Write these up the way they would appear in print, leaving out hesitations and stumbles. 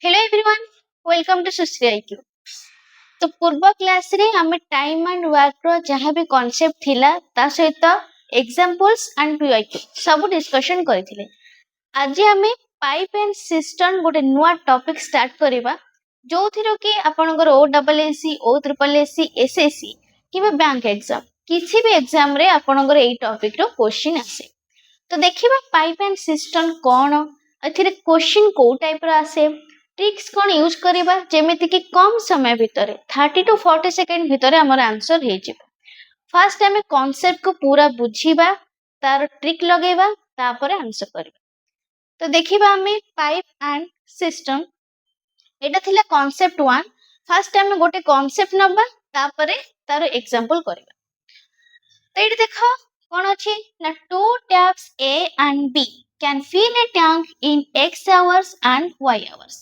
Hello everyone, welcome to Sushri IQ. तो पूर्व class रे हमें टाइम एंड वर्क रो जहाँ भी कॉन्सेप्ट थिला ता सहित एग्जांपल्स एंड पीआईक्यू सब डिस्कशन करथिले। आज हमें पाइप एंड सिस्टम गोटे नुआ टॉपिक स्टार्ट करबा जो थिरो कि आपनकर O double SC O triple SC SSC किबा बैंक एग्जाम किसी भी एग्जाम रे आपनकर एई टॉपिक रो क्वेश्चन आसे। तो देखिबा पाइप एंड सिस्टम कोन एथिरे क्वेश्चन को टाइप रो आसे, ट्रिक्स कौन यूज करबा जेमिति कि कम समय भितर 30 टू 40 सेकंड भितर हमर आंसर हे जिवो। फर्स्ट हमें कांसेप्ट को पूरा बुझीबा, तार ट्रिक लगेबा, तापर आंसर करबा। तो देखिबा हमें पाइप एंड सिस्टम एटा थिला कांसेप्ट 1। फर्स्ट हमें गोटे कांसेप्ट नबा, तापर तार एग्जांपल करबा। तो एटी देखो कोन अछि ना two taps A and B can fill a tank in X hours and Y hours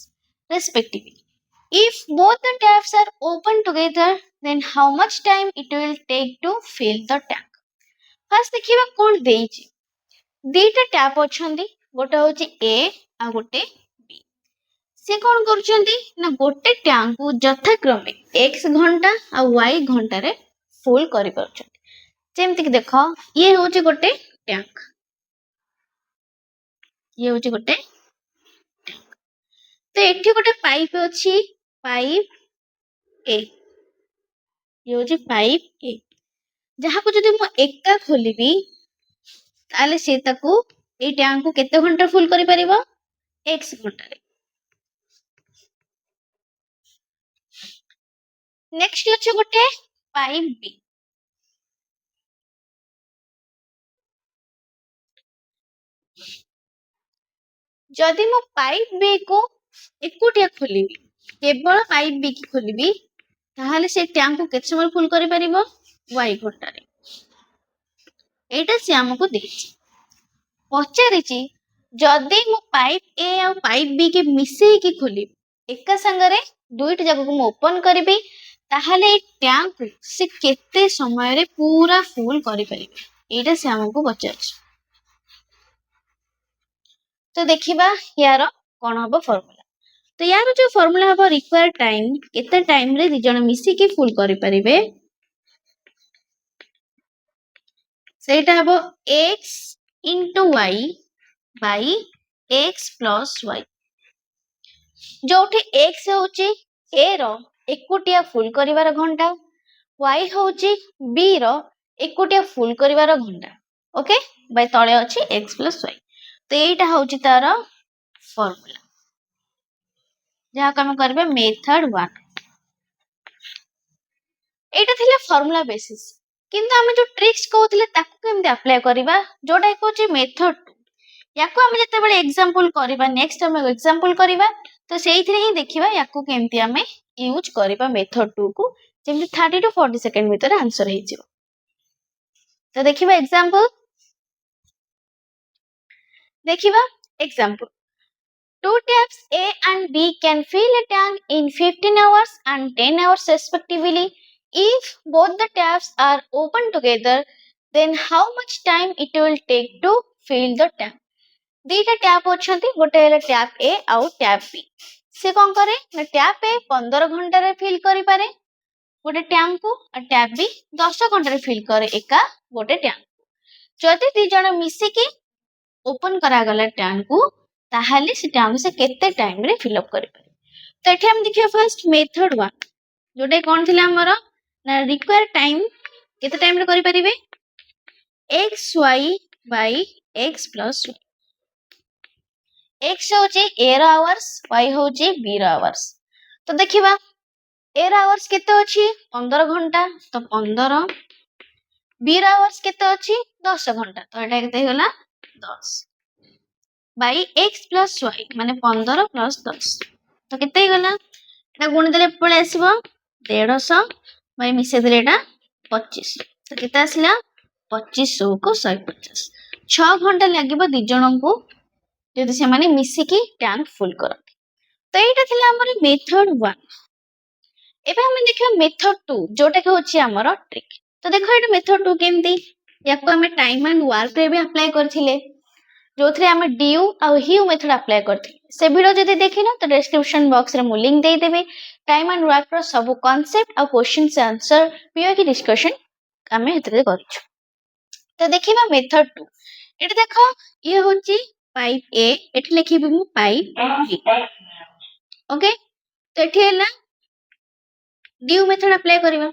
respectively. If both the taps are open together, then how much time it will take to fill the tank? First देखिबा कोन देइछि। दीटा tap अछंदी, गोटे होछि A आ गोटे B। से कोन करछंदी ना गोटे tank को यथाक्रमे X घंटा आ Y घंटा रे फुल करि परछंदी। जेमति कि देखो ये होछि गोटे टैंक, ये होछि गोटे टैंक। तो एठी गोटे पाइप अछि, पाइप ए, ये होछि पाइप ए जहा को जदि मु एका खोलिबी ताले से ताकू ए टैंक को केते घंटा फुल करि परिबो x घंटा रे। नेक्स्ट अछि गोटे पाइप बी, जदि मु पाइप बी को एकुटिया खोलिबी, केवल पाइप बी की खोलिबी ताहाले से टैंक को केते समय फुल करि परिबो y घंटा रे। एटा से हमको देछि पचारिछि जदि मु पाइप ए आ पाइप बी के मिसेई की खोलिबी एका संगरे दुईट जगह को मु ओपन करिबी ताहाले टैंक को से केते समय रे पूरा फुल करि परिबे, एटा से हमको पचारिछि। तो देखिबा यार कोन हबो फार्मूला। तो यार जो फार्मूला हबो रिक्वायर्ड टाइम केते टाइम रे दी जण मिसी की फुल करि परिबे सेटा हबो x into y by x plus y। जोठी x होची a रो एकुटिया फुल करिवार घंटा, y होची b रो एकुटिया फुल करिवार घंटा। ओके बाय तळे अछि x plus y। तो एटा होची तार फार्मूला जहा हम करबे मेथड 1। एटा थिले फार्मूला बेसिस, किंतु हमें जो ट्रिक्स कहउथिले ताकू केमते अप्लाई करिबा जोटा कहउची मेथड 2। याको हमें जते बेले एग्जांपल करिबा, नेक्स्ट हमें एग्जांपल करिबा तो सेइथिरे ही देखिबा याको केमते हमें यूज करिबा मेथड 2 को, जेमति 30 टू 40 सेकंड भीतर आंसर हे जिवो। तो देखिबा एग्जांपल, देखिबा example two taps A and B can fill a tank in 15 hours and 10 hours respectively. If both the taps are open together, then how much time it will take to fill the tank? दीटा tap अछंती, गोटे हेले tap ए आउ tap B. से कोन करे ना tap ए 15 घंटा रे फिल करि पारे गोटे टैंक को, और टैप बी 10 घंटा रे फिल करे एका गोटे टैंक को। जदि दी जण मिसी के ओपन करा गला टैंक को ताहाले से टैंक से केते टाइम रे फिल अप करि पारे। तो एठी हम देखियो फर्स्ट मेथड 1 जोटे कोन थिला हमर ना रिक्वायर्ड टाइम केते टाइम रे करि परिबे xy by x plus y। x होची a रो आवर्स, y होची b रो आवर्स। तो देखिबा a रो आवर्स केते अछि 15 घंटा, तो 15 b रो आवर्स केते अछि 10 घंटा, तो एटा केते होला 10 by x plus y माने 15 plus 10 तो केते गला एटा गुणी देले पळे आसीबो 150 by मिसे देले एटा 25 तो केते आसिला 2500 को 150। 6 घंटा लागिबो दी जणन को जदि से माने मिसी की टैंक फुल करते। तो एटा थिला हमर मेथड 1। एबे हम देखियो मेथड 2 जोटा के होची हमर ट्रिक। तो देखो एटा मेथड 2 केमती याको हम टाइम एंड वर्क रे भी अप्लाई करथिले, जो थरे हमें डीयू आ हीयू मेथड अप्लाई करथिले से भिडियो जदि देखिन तो डिस्क्रिप्शन बॉक्स रे मु लिंक दे देबे टाइम एंड वर्क रो सब कांसेप्ट और क्वेश्चन से आंसर पियो की डिस्कशन आमे हेतरे करिछु। तो देखिबा मेथड 2 एटी देखो ये होची पाइप ए एटी लिखिबी मु पाइप बी ओके। तो एठी हैला ड्यू मेथड अप्लाई करिबा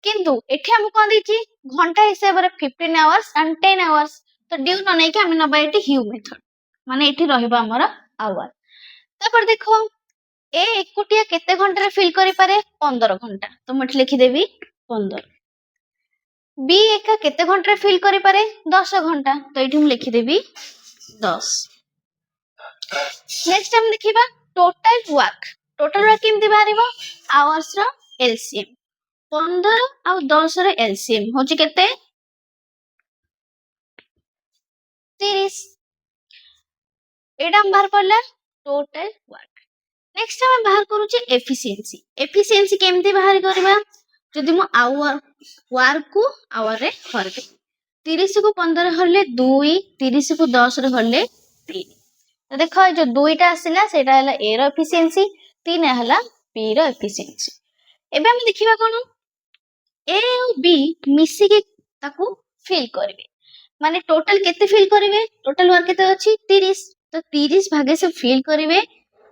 किंतु एठी हम कोन देछि घंटा हिसाब रे 15 आवर्स एंड 10 आवर्स तो ड्यू न नै के हम नबा एठी ह्यू मेथड माने एठी रहिबा हमर आवर। तापर देखो ए एकुटिया केते घंटा रे फिल करि पारे 15 घंटा तो मठ लिखि देबी 15। बी एका केते घंटा रे फिल करि पारे 10 घंटा तो एठी हम लिखि देबी 10। नेक्स्ट हम देखिबा टोटल वर्क केमति बारिबो आवर्स रो एलसीएम 15 और 10 रो एलसीएम होची केते 30 एटा हम बाहर पड़ला टोटल वर्क। नेक्स्ट हम बाहर करूचे एफिशिएंसी केमति बाहर करबा जदि मु आवर वर्क को आवर रे करबे 30 को 15 हरले 2 30 को 10 रे हरले 3 तो देखो जो दुईटा आसिला सेटा हला ए रो एफिशिएंसी 3 हला बी रो एफिशिएंसी। एबे हम देखिबा कोन ए और बी मिसी के ताकू फिल करबे माने टोटल केते फिल करबे टोटल वर्क केते अछि 30 तो 30 भागे से फिल करबे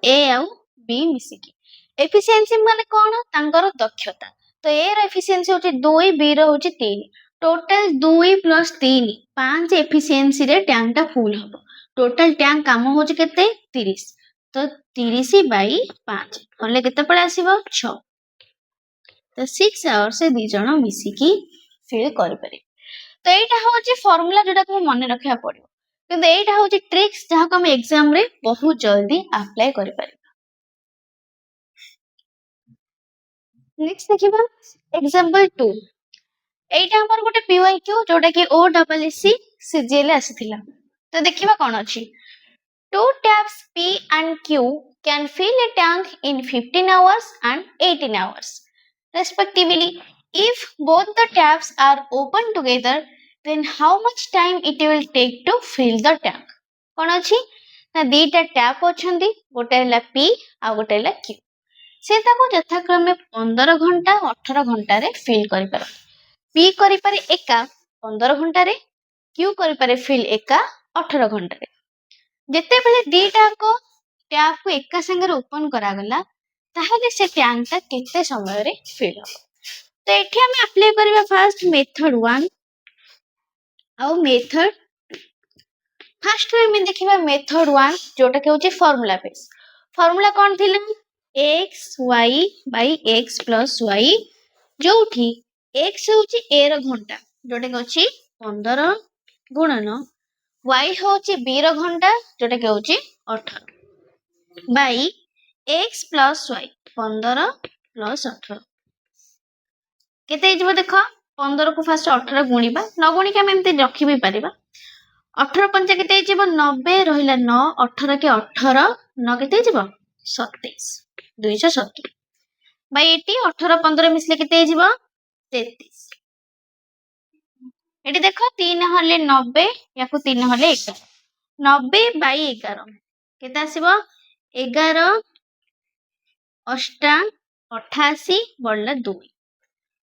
ए और बी मिसी के। एफिशिएंसी माने कोन तांकर दक्षता तो ए रो एफिशिएंसी होची 2 बी रो होची 3 टोटल 2 + 3 5 एफिशिएंसी रे टैंक टा फुल हबो टोटल टैंक काम होची केते 30 तो 30/5 हले केते पळे आसीबो 6 तो 6 आवर्स से दी जण मिसी की फिल कर पारे। तो एटा होची फार्मूला जेटा तुम मन रखिया पड़ियो किंतु एटा होची ट्रिक्स जहा को हम एग्जाम रे बहुत जल्दी अप्लाई कर पारे। नेक्स्ट देखिबा एग्जांपल 2 एटा हमर गोटे पीवाईक्यू जोटा कि ओडब्ल्यूसी सीजीएल आसीथिला तो देखिबा कोन अछि two taps P and Q can fill a tank in 15 hours and 18 hours respectively. If both the taps are open together, then how much time it will take to fill the tank? कौन अछि ना दीटा tap अछंदी गोटे हला P आ गोटे हला Q से ताको यथाक्रमे 15 घंटा 18 घंटा रे फिल करि पार P करि पारे एका 15 घंटा रे Q करि पारे फिल एका 18 घंटा रे जेते बेले दीटा को टैप को एका संगे ओपन करा गला ताहले से टैंक ता केते समय रे फिल हो। तो एठी हम अप्लाई करबा फर्स्ट मेथड 1 और मेथड फर्स्ट वे में देखिबा मेथड 1 जोटा के होचे फार्मूला बेस फार्मूला कोन थिला x y / x + y जोठी x होची a रो घंटा जोटा के होची 15 गुणन y होची b रो घंटा जोटा के होची 18 बाई x + y 15 + 18 केते हिजबो देखो 15 को फर्स्ट 18 गुणीबा न गुणी के हम एमते रखि भी परिबा 18 पंचा केते हिजबो 90 रहिला 9 18 के 18 न केते हिजबो 27 270 बाई एटी 18 15 मिसले केते हिजबो 33 एटी देखो 3 हले 90 याको 3 हले 11 90/11 केते आसीबो 11 अष्टा 88 बडला 2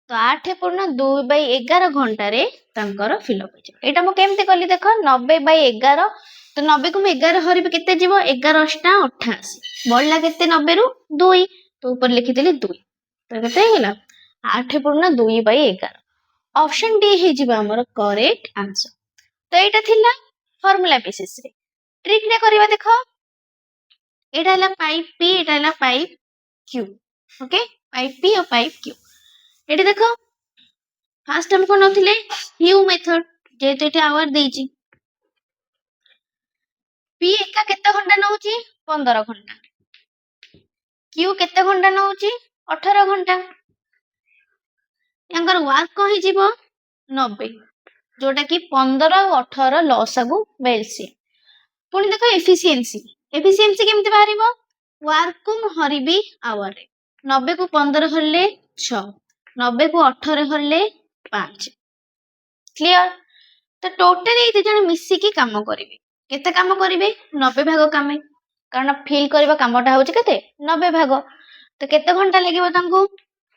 तो 8 पूर्ण 2/11 घंटा रे तांकर फिलअप हो एटा मो केमते करली देखो 90/11 तो 90 को 11 हरिबे केते जीवो 11 अष्टा 88 बडला केते 90 रु 2 तो ऊपर लिखि देली 2 तो केते होला 8 पूर्ण 2/11 ऑप्शन डी हे जीवा हमर करेक्ट आंसर। तो एटा थिला फार्मूला बेसिस रे ट्रिक रे करबा देखो एटा हला पाइप P एटा हला pipe Q okay pipe P और पाइप Q एटी देखो फर्स्ट हम कोन नथिले ह्यू मेथड जेते एटी आवर देछि P एका केते घंटा नउची 15 घंटा Q केते घंटा नउची 18 घंटा यांकर वर्क कहि जीवो 90 जोटा कि 15 और 18 लॉस आगु बेलसी पुनी देखो एफिशिएंसी केमते बाहरिबो वर्क को हरिबी आवर रे 90 को 15 हरले 6 90 को 18 हरले 5 क्लियर। तो टोटल ए जण मिसी की काम करिवे केते काम करिवे 90 भाग काम कारण फिल करबा कामटा होची केते 90 भाग तो केते घंटा लागिवो तांको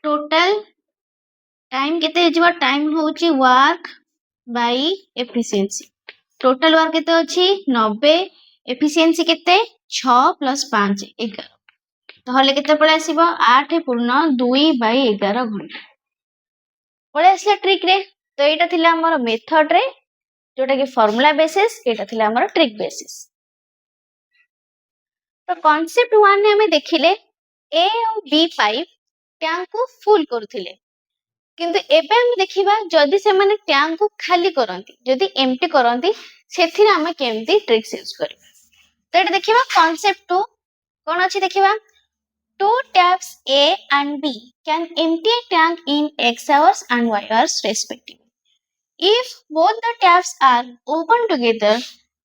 टोटल टाइम केते हेजिवो टाइम होची work by efficiency total work केते अछि 90 एफिशिएंसी केते 6 + 5 11 তাহলে কেতে পড়ে আসিব 8 পূর্ণ 2 বাই 11 ঘন্টা পড়ে আসলে ট্রিক রে তো এইটা থিলা हमर মেথড রে जोटा कि फॉर्मूला बेसिस एटा थिला हमर ट्रिक बेसिस तो कांसेप्ट 1 ने हमें देखिले ए और बी पाइप टैंक को फुल करथिले किंतु एबे हम देखिबा जदी से माने टैंक को खाली करंती जदी एम्प्टी करंती सेथिरे हम केमती ट्रिक्स यूज करबा तो एटा देखिबा कांसेप्ट 2 कोन अछि देखिबा two taps A and B can empty a tank in X hours and Y hours respectively. If both the taps are open together,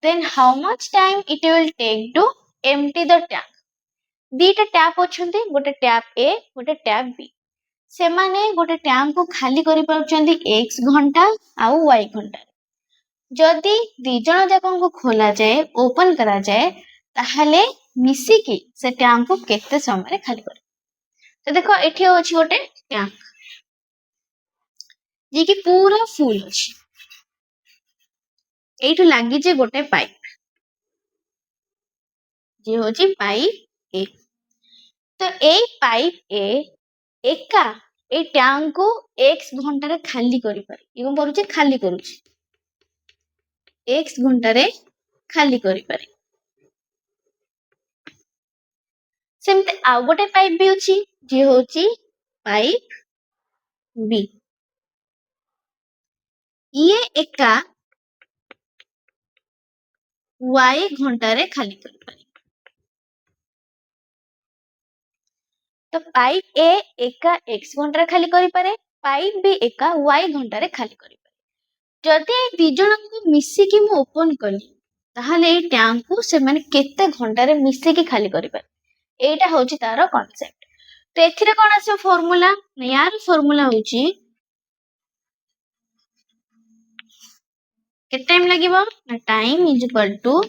then how much time it will take to empty the tank? दीटा tap अछंती गोटे tap A गोटे tap B सेमाने गोटे tank को खाली करि पाउचंती x घंटा आउ y घंटा जदि दी जण जाकन को खोला जाए ओपन करा जाए ताहले मिसिकी से टैंक को केते समय खाली कर तो देखो एठी अछि गोटे टैंक जे कि पूरा फुल अछि एठु लागि जे गोटे पाइप जे होची पाइप ए तो ए पाइप ए एका ए टैंक को x घंटा रे खाली करि पारे एवं करूची खाली करूची x घंटा रे खाली करि पारे सेमते आ गोटे पाइप भी अछि जे होची पाइप बी ये एका y घंटा रे खाली करि पारे तो पाइप ए एका x घंटा रे खाली करि पारे पाइप बी एका y घंटा रे खाली करि पारे जदि ए दी जण को मिसी कि मु ओपन कली ताहले ए टैंक को से माने केते घंटा रे मिसी कि खाली करि पारे एटा होची तारो कांसेप्ट तो एथिरे कोन आसे फार्मूला यार फार्मूला होची के टाइम लागिवो ना time is equal to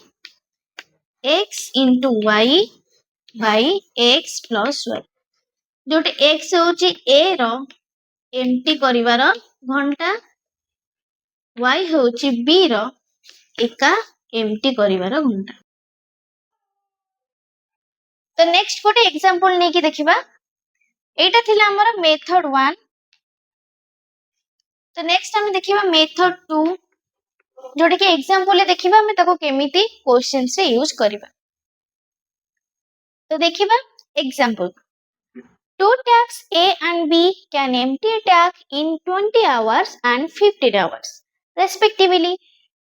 x into y by x plus y जोटे x होची a रो एम्प्टी करिवार घंटा y होची b रो एका एम्प्टी करिवार घंटा तो नेक्स्ट गोटे एग्जांपल नै कि देखिबा एटा थिला हमर मेथड 1 तो नेक्स्ट हम देखिबा मेथड 2 जोटे कि एग्जांपल ले देखिबा हम ताको केमिति क्वेश्चन से यूज करिबा तो देखिबा example two taps A and B can empty a tank in 20 hours and 15 hours respectively.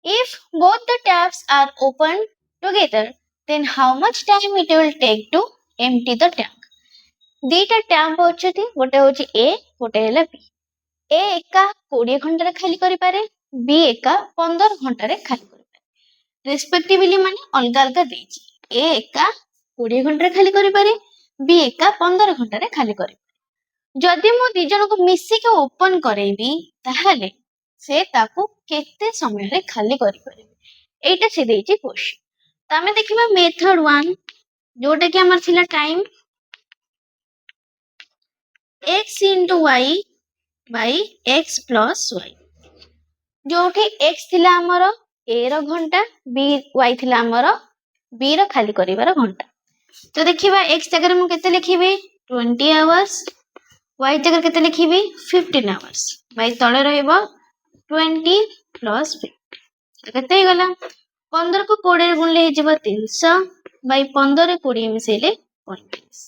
If both the taps are open together, then how much time it will take to empty the tank? दीटा tap होचती गोटे होची A गोटे हैला B A एका 20 घंटा रे खाली करि पारे B एका 15 घंटा रे खाली करि पारे रेस्पेक्टिवली माने अलगा अलगा देची A एका 20 घंटा रे खाली करि पारे B एका 15 घंटा रे खाली करि जदि मु दी जण को मिसी के ओपन करेबी ताहले से ताको केते समय रे खाली करि परबे एटा से देची क्वेश्चन त हमें देखिबा मेथड 1 जोटा कि हमर थिला time x into y by x plus y जोठी x थिला हमर a रो घंटा b y थिला हमर b रो खाली करिवार घंटा तो देखिबा x जगह रे मु केते लिखिबी 20 आवर्स y जगह केते लिखिबी 15 आवर्स बाय तळे रहइबो 20 प्लस 15 केते गला 15 को 20 रे गुणले हिजबो 300 बाय 15 रे 20 मिसेले 45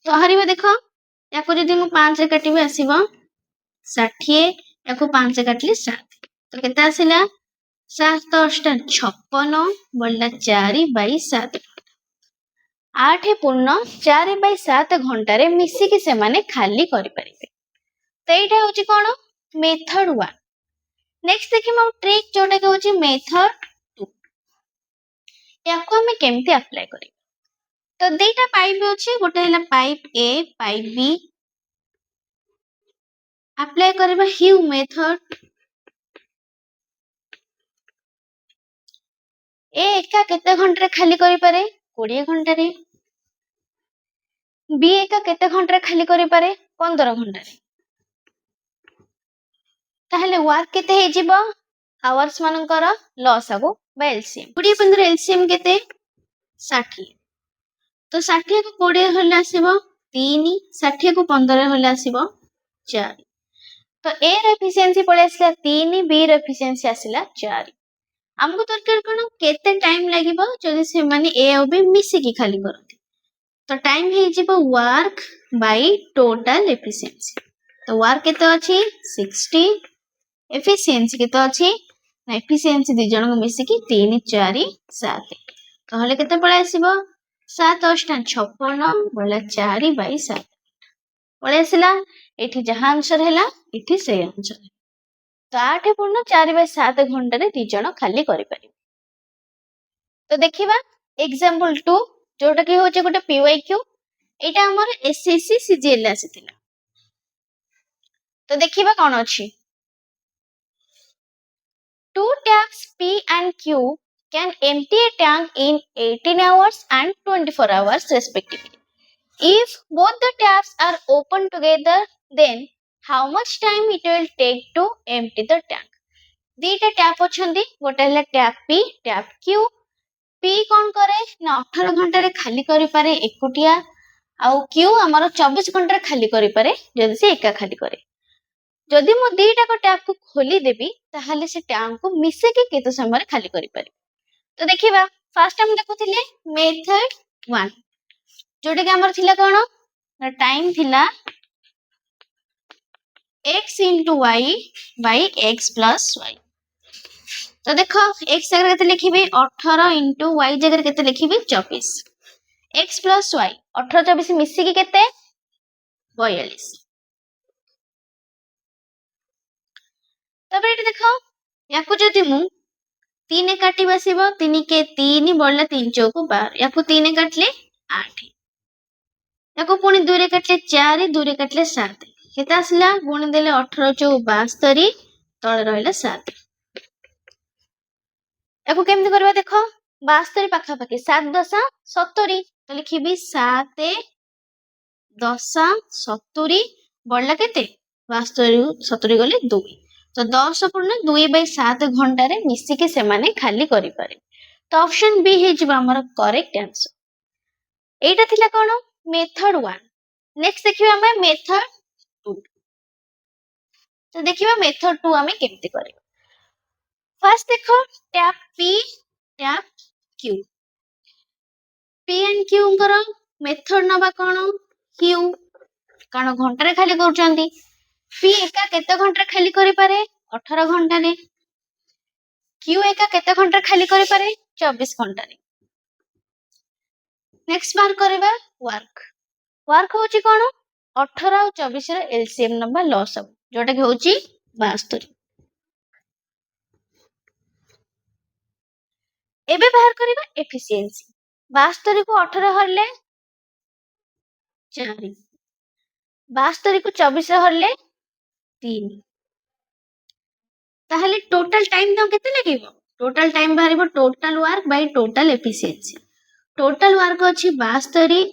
तो हरिबा देखो याको जदी मु 5 रे काटिबे आसीबो 60 याको 5 रे काटली 7 तो केते आसिला 7 तो 56 बळला 4 बाय 7 8 पूर्ण 4 बाय 7 घंटा रे मिसी कि से माने खाली करि परिबे तो एटा होची कोन मेथड 1 नेक्स्ट देखि हम ट्रिक जोटा के होची मेथड 2 याको हम केमती अप्लाई करी तो देटा पाइप होची गोटे हैला pipe A pipe B apply करबा ह्यू मेथड ए एका केते घंटे खाली करि पारे 20 घंटे, बी एका केते घंटे खाली करि पारे 15 घंटे। ताहले वर्क केते हे जिवो आवर्स मानकर लॉस हबो बा एलसीएम 20 15 एलसीएम केते 60, तो 60 को 20 होले आसीबो 3, 60 को 15 होले आसीबो 4, तो ए र एफिशिएंसी पळे आसला 3, बी र एफिशिएंसी आसला 4। हमको दरकार कोन केते टाइम लागिबो जदि से माने ए और बी मिसी की खाली करथि, तो टाइम हे जिवो वर्क बाय टोटल एफिशिएंसी। तो वर्क केते अछि 60, एफिशिएंसी केते अछि ना एफिशिएंसी दि जण को मिसी की 3 4 7, कहले केते पळे आसीबो 7 8 56 बोला 4 बाय 7 पळे आसिला। एठी जहां आंसर हैला एठी से आंसर, तो 8 पूर्ण 4 बाय 7 घंटे रे दि जण खाली करि पारि। तो देखिबा एग्जांपल 2 जोटा कि होचे गोटे पीवाईक्यू, एटा हमर एसएससी सीजीएल आसीतिला। तो देखिबा कोन अछि, two taps P and Q can empty a tank in 18 hours and 24 hours respectively. If both the taps are open together, then how much time it will take to empty the tank? दीटा tap अछंदी, गोटे हला tap P, tap Q। P कोन करे ना 18 घंटा रे खाली करि पारे एकुटिया, आउ Q हमर 24 घंटा रे खाली करि पारे जदि से एका खाली करे। जदि मो दीटा को टैप को खोली देबी ताहले से टैंक को मिसे के केते समय रे खाली करि पारे। तो देखिबा फर्स्ट हम देखुथिले मेथड 1 जोटे के हमर थिला कोन ना टाइम थिला x * y by x + y। तो देखो x जगह केते लिखिबे 18 * y जगह केते लिखिबे 24, x + y 18 24 मिसी के केते 42। तबे एटी देखो याकू जदि मु 3 काटी बसिबो 3 के 3 बोलला 3 चौको 12, याकू 3 काटले 8, याकू पुनी 2 रे काटले 4, 2 रे काटले 7, केता आसला गुणी देले 18 चौ 72, तळे रहला 7। याकू केमति करबा देखो 72 पाखा पाखी 7 10 70, तो लिखिबी 7 10 70 बोलला केते 72 70 गले 2, तो 10 पूर्ण 2 बाय 7 घंटा रे मिसी के से माने खाली करि पारे। तो ऑप्शन बी हे जिबा हमर करेक्ट आंसर। एटा थिला कोन मेथड 1। नेक्स्ट देखिबा हम मेथड 2। तो देखिबा मेथड 2 हमें केमति करिबा। फर्स्ट देखो tap P tap Q, P and Q कर मेथड नबा कोन Q, कारण घंटा रे खाली करचंदी। P एका केते घंटा रे खाली करि पारे 18 घंटा रे, Q एका केते घंटा रे खाली करि पारे 24 घंटा रे। नेक्स्ट बार करबा वर्क। वर्क होची कोन 18 और 24 रे एलसीएम नबा लॉस सब जोटा कि होची 72। एबे बाहर करबा एफिशिएंसी। 72 को 18 हरले 4, 72 को 24 रे हरले 3, ताहले टोटल टाइम तो केते लागिबो, टोटल टाइम बाहरिबो total work by total efficiency. Total work अछि 72,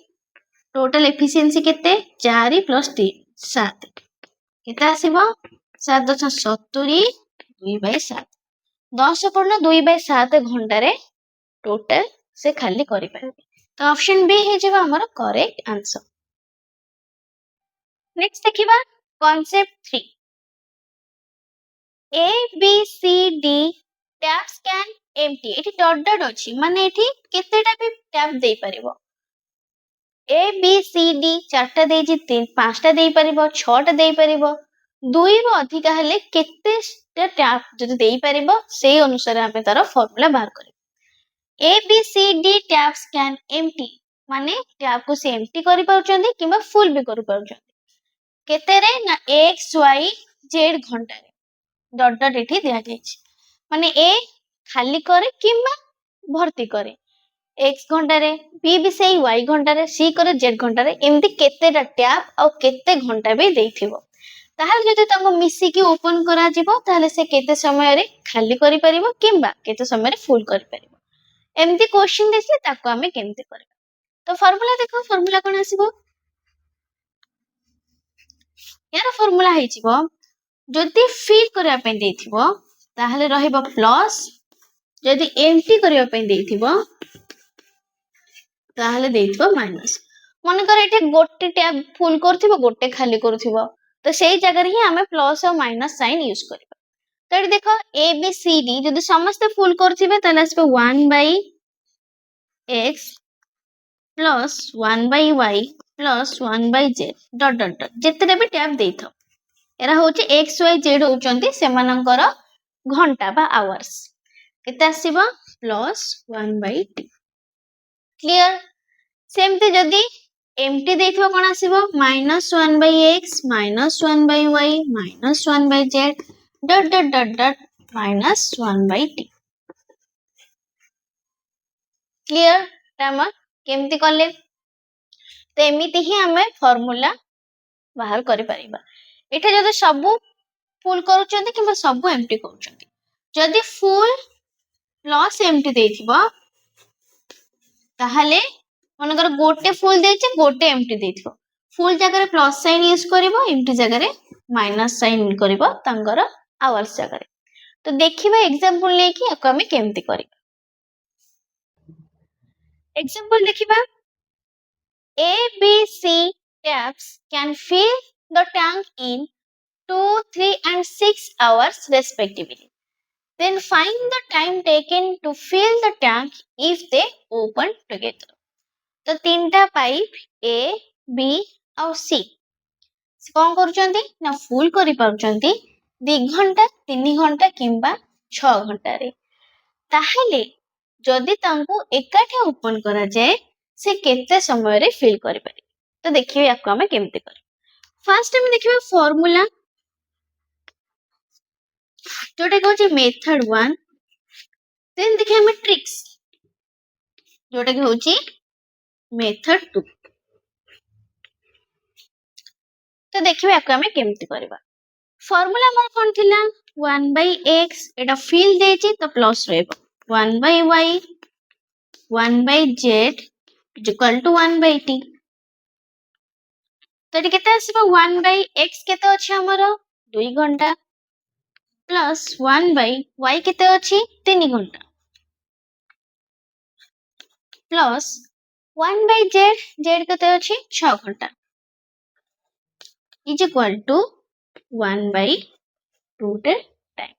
टोटल एफिशिएंसी केते 4 + 3 7, केते आसीबो 7 10 70 2 बाय 7, 10 पूर्ण 2 बाय 7 घंटा रे टोटल से खाली करि पारबे। तो ऑप्शन बी हे जेबा हमर करेक्ट आंसर। नेक्स्ट देखिबा concept 3। A B C D taps can empty, एठी डॉट डॉट अछि माने एठी केतेटा भी टैप देई परिबो। A B C D चारटा देई जी 3 5टा देई परिबो 6टा देई परिबो, 2 रो अधिका हेले केते टैप जदि देई परिबो सेही अनुसार हमें तार फार्मूला बाहर करिबो। A B C D taps can empty माने टैप को से एम्प्टी करि पाउचंदी किबा फुल भी करि पाउचंदी केते रे ना x y z घंटा रे डॉट डॉट एठी दिया जायछि, माने ए खाली करे किबा भर्ती करे x घंटा रे, b भी सेही y घंटा रे, c करे z घंटा रे, एमती केतेटा टैप और केते घंटा भी देइथिबो। ताहाले जदि तांको मिसी की ओपन करा जिवो ताहाले से केते समय रे खाली करि परिबो किबा केते समय रे फुल करि परिबो। एमती क्वेश्चन देखिए ताको आमे केमती करबा। तो फॉर्मूला देखो, फॉर्मूला कोन आसीबो, यार फॉर्मूला है छिबो जदि फिल करिया पे देथिबो ताहले रहिबो प्लस, जदि एम्प्टी करिया पे देथिबो ताहले देथिबो माइनस। मन कर एटे गोटे टैब फुल करथिबो गोटे खाली करथिबो, तो सेही जगह रे ही हमें प्लस और माइनस साइन यूज करबा। तो एटे देखो ए बी सी डी जदि समस्त फुल करथिबे ताहले आसीबो 1 by x plus 1 by y plus 1 by z dot dot dot जेते भी टैब देथो। एरा होची x y z होचंती सेमानंकर घंटा बा आवर्स। केते आसीबो प्लस 1 बाय t। क्लियर। सेमते जदि एम्प्टी देथिबो कोन आसीबो minus 1 by x minus 1 by y minus 1 by z dot dot dot dot minus 1 by t। Clear time केमती करले, तो एमिति ही हमें फार्मूला बाहर करि परिबा। एठा जदि सबु फुल करूचंती किबा सबु एम्प्टी करूचंती, जदि फुल प्लस एम्प्टी देथिबो ताहले मनकर गोटे फुल देचे गोटे एम्प्टी देथिबो, फुल जगह प्लस साइन यूज करिवो, एम्प्टी जगह माइनस साइन करिवो तांगर आवर्स जगह। तो देखिबा एग्जांपल लेकी आको हमें केमती करिबा। एग्जांपल देखिबा A, B, C taps can fill the tank in 2, 3 and 6 hours respectively. Then find the time taken to fill the tank if they open together. तो तीनटा पाइप A, B और C कौन करुचंती ना फुल करि पारुचंती 2 घंटा 3 घंटा किंबा 6 घंटा रे। ताहले जदि तांको एकाठे ओपन करा जाए से केते समय रे फिल करि पारे। तो देखिए याको हमें केमते कर। फर्स्ट हम देखिबा फार्मूला जोटा कहउची मेथड 1, देन देखिए हमें ट्रिक्स जोटा कहउची मेथड 2। तो देखिए याको हमें केमते करबा। फार्मूला हमर कोन थिला 1 बाय x एटा फिल देची तो प्लस रहबो 1 by y 1 by z equal to 1 by t। तो एटा केते आसीबो 1 बाय x केते अछि हमर 2 घंटा प्लस 1 बाय y केते अछि 3 घंटा प्लस 1 बाय z केते अछि 6 घंटा इज इक्वल टू 1 बाय 2 टे टाइम।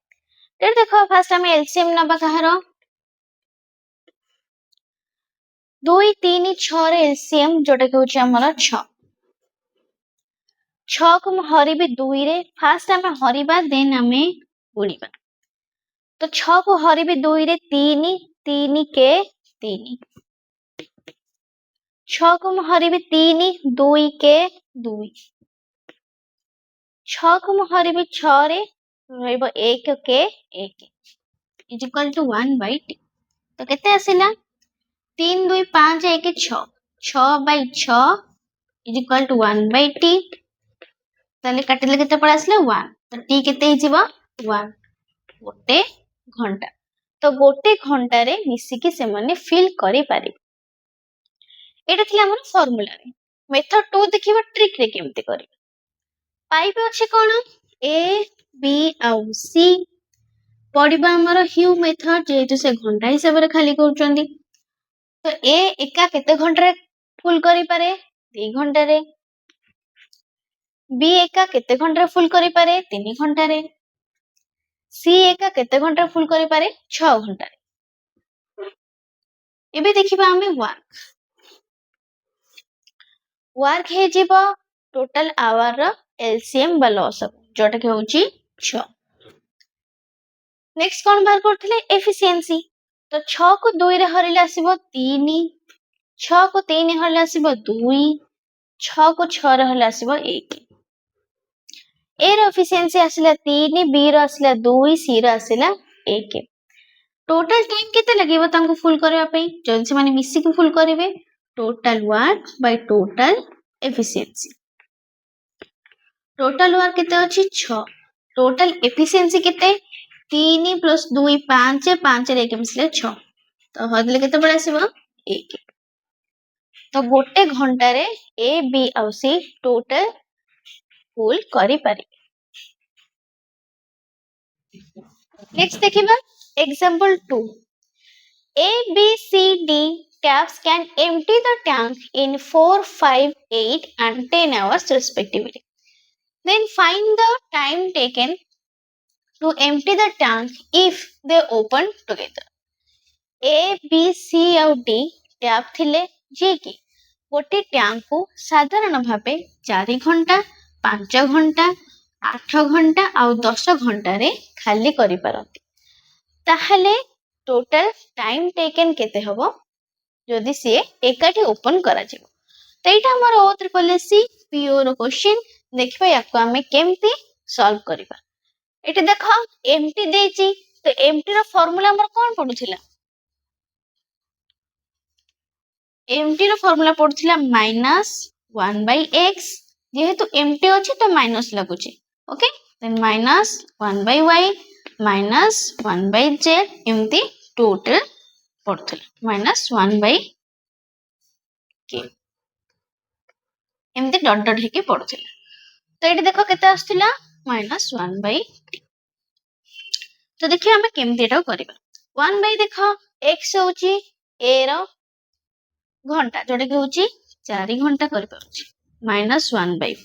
तो देखो फर्स्ट हम एलसीएम नबा कहारो 2 3 6 रे एलसीएम जोटा कहउची हमर 6 6 को हम हरिबे 2 रे, फर्स्ट हम हरिबा देन हमें गुणिबा। तो 6 को हरिबे 2 रे 3 3 के 3 6 को हम हरिबे 3 2 के 2 6 को हम हरिबे 6 रे रहइबो 1 के 1 is equal to 1 by t। तो केते आसिला 3 2 5 1 6 6 by 6 is equal to 1 by t। ताले काटिले केते पड़ आसिला 1, तो t केते हिजिबो 1 गोटे घंटा। तो गोटे घंटा रे मिसी के से माने फिल करि पारे। एटा थिला हमर फार्मूला रे। मेथड 2 देखिबा ट्रिक रे केमते करि। पाइप अछि कोन A B और C पडिबा हमर ह्यू मेथड जेतु से घंटा हिसाब रे खाली करूचंदी। तो A एका केते घंटा रे फुल करि पारे 2 घंटा रे, B एका केते घंटा रे फुल करि पारे 3 घंटा रे, C एका केते घंटा रे फुल करि पारे 6 घंटा रे। एबे देखिबा हमें वर्क हे जिवो टोटल आवर रो एलसीएम बा लॉसअप जोटा के होची 6। नेक्स्ट कोन बार करथिले एफिशिएंसी। तो 6 को 2 रे हरिले आसीबो 3, 6 को 3 हरिले आसीबो 2, 6 को 6 रे हरिले आसीबो 1। ए रो एफिशिएंसी आसिला 3, बी रो आसिला 2, सी रो आसिला 1। टोटल टाइम केते लागेबो तांको फुल करबा पई जदि से माने मिसी के फुल करिवे total work by total efficiency. Total work केते अछि 6, टोटल एफिशिएंसी केते 3 + 2 5 5 रे के मिसले 6। तो हरदेले केते पळे आसीबो 1। तो गोटे घंटारे ए बी आउ सी टोटल फुल करि पारे। नेक्स्ट देखिबा example 2। A, B, C, D taps can empty the tank in 4, 5, 8 and 10 hours respectively. Then find the time taken to empty the tank if they open together. A, B, C ଆଉ D tap थिले जे कि गोटे ट्यांक को साधारण भावे 4 घंटा 5 घंटा 8 घंटा आउ 10 घंटा रे खाली करि पारंती। ताहले टोटल टाइम टेकन केते हबो जदि से एकाठी ओपन करा जेबो। तो एटा हमर ओथर पॉलिसी पीओ क्वेश्चन देखबा याको हमें केमती सॉल्व करिबा। एटा देखो एम्प्टी देची तो एम्प्टी रो फार्मूला हमर कोन पडुथिला एम्प्टी रो फार्मूला पडुथिला -1/x जेहेतु एम्प्टी अछि तो माइनस लागुची okay then -1/y -1/z empty total पडुथिला -1/k एम्प्टी डॉट डॉट हेके पडुथिला। तो एटी देखो केते आस्थिला -1/t। तो देखिए हमें केमती एटा करिबा 1/ देखो x होची a रो घंटा जोडे के होची 4 घंटा करि पाउची -1/4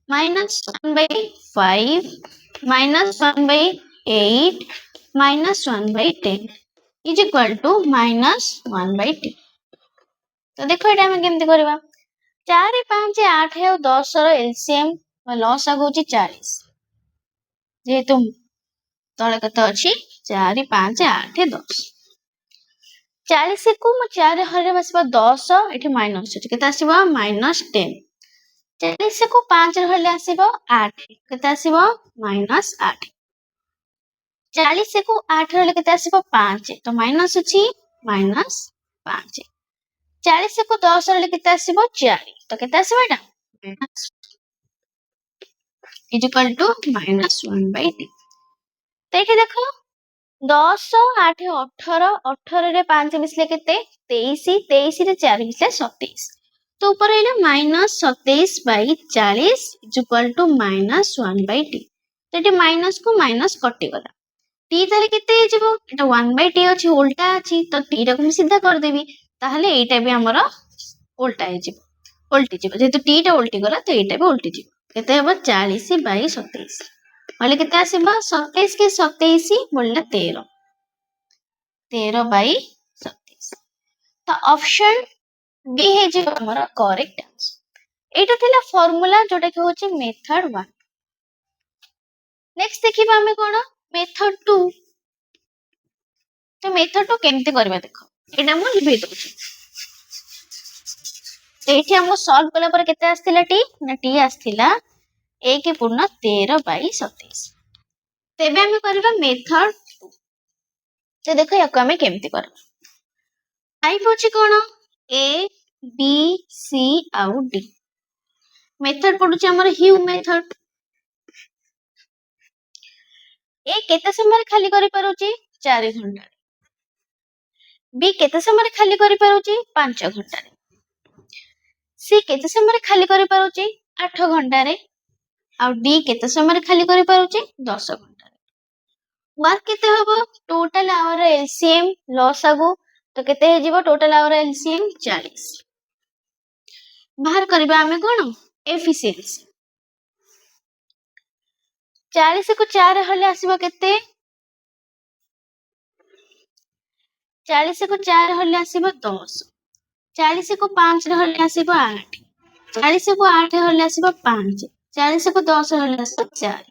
-1/5 -1/8 -1/10 इज इक्वल टू -1/t। तो देखो एटा हमें केमती करिबा 4 5 8 और 10 रो एलसीएम लॉस आगोची 40 जेहेतु तले कत अछि 4 5 8 10 40 को म 4 हरे बसबा 10 एठी माइनस अछि केता आसीबा -10 40 को 5 हले आसीबा 8 केता आसीबा -8 40 को 8 हले केता आसीबा 5 तो माइनस अछि -5 40 को 10 हले केता आसीबा 4 तो केता आसीबा एटा इज इक्वल टू -1/t। तो एठी देखो 10 8 18 18 रे 5 मिसले केते 23 23 रे 4 मिसले 27 तो ऊपर आइला -27/40 इज इक्वल टू -1/t। तो एटी माइनस को माइनस कटि गला t ताले केते हेजिबो एटा 1/t अछि उल्टा अछि तो t रा को सीधा कर देबी ताहले एटा भी हमर उल्टा हेजिबो उल्टी जिबो जेतु t टा उल्टी गला तो एटा भी उल्टी जिबो केते हेबो 40/27 बोले केते आसीबा 27 के 27 बोलला 13 13/27 तो ऑप्शन बी हे जे हमर करेक्ट आंसर। एटा थिला फार्मूला जोटा के होची मेथड 1। नेक्स्ट देखिबा हमें कोन मेथड 2। तो मेथड 2 केमते करबा देखो एटा मु लिखै दउची एठी हम सॉल्व कला पर केते आस्थिला टी ना टी आस्थिला 1 पूर्ण 13/27 तेबे हमें करबा मेथड 2। तो देखो याको हमें केमती करबा टाइप होची कोन a b c आउ d मेथड पडुची हमर ह्यू मेथड ए केते समय खाली करि पारुची 4 घंटा बी केते समय खाली करि पारुची 5 घंटा सी केते समय खाली करि पारुची 8 घंटा रे आ डी केते समय खाली करि पारुची 10 घंटा रे वर्क केते हबो टोटल आवर एलसीएम लॉस आगो तो केते हे जीवो टोटल आवर एलसीएम 40 बाहर करबा हमें कोन एफिशिएंसी 40 को 4 हले आसीबो केते 40 को 4 हले आसीबो 10 40 को 5 रे हले आसीबो 8 40 को 8 हले आसीबो 5 40 को 10 हले आसीबो 4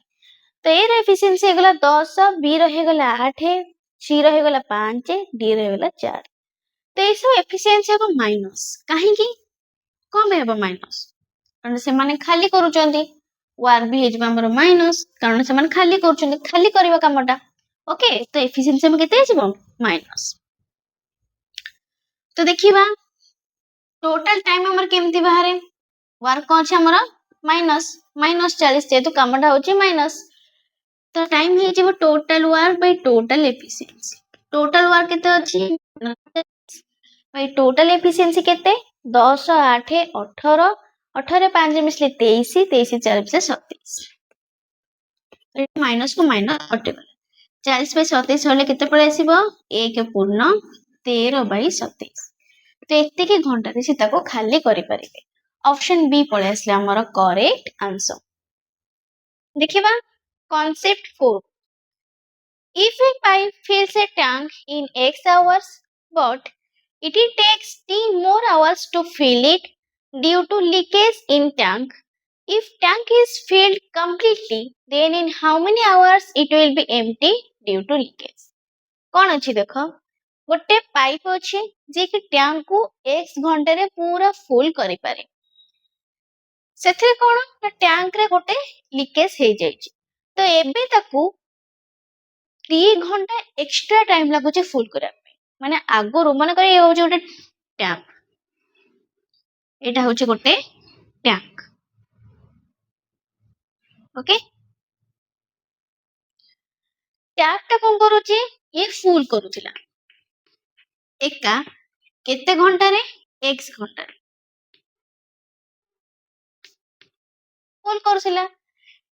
तो ए रे एफिशिएंसी हेगला 10 बी रो हेगला 8 सी रो हेगला 5 डी रो हेगला 4 तो ए सब एफिशिएंसी को माइनस काहे की कम हेबो माइनस कारण से माने खाली करूचंदी वार भी हेजबा हमर माइनस कारण से माने खाली करूचंदी खाली करबा कामटा ओके तो एफिशिएंसी में केते हेजबो माइनस। तो देखिबा टोटल टाइम हमर केमती बाहरे वर्क कोन छ हमर -40 जेतु कामटा होची माइनस तो टाइम हे जेबो total work by total efficiency total work केते अछि भाई टोटल एफिशिएंसी केते 10 8 18 18 5 मिसले 23 23 4 मिसले 27 माइनस को माइनस कटिगला 40 बाई 27 होले केते पळे आसीबो 1 पूर्ण 13 बाई 27 तो एतिकी घंटा से ताको खाली करि परिबे ऑप्शन बी पळे आसले हमर करेक्ट आंसर देखिबा concept 4 if a pipe fills a tank in x hours but it takes t more hours to fill it due to leakage in tank if tank is filled completely then in how many hours it will be empty due to leakage कौन अच्छी देखो गोटे pipe अच्छी जे कि tank को x घंटे रे पूरा फुल करि पारे सेथे कोन ना टैंक रे गोटे लीकेज हे जाई छी तो एबे ताकू 3 घंटा एक्स्ट्रा टाइम लागुचे फुल करा माने आगो मन करे ये होचे गोटे टैंक एटा होचे गोटे टैंक ओके टैंक टा कोन करूची ये फुल करूथिला एका केते घंटा रे x घंटा रे फुल करसिला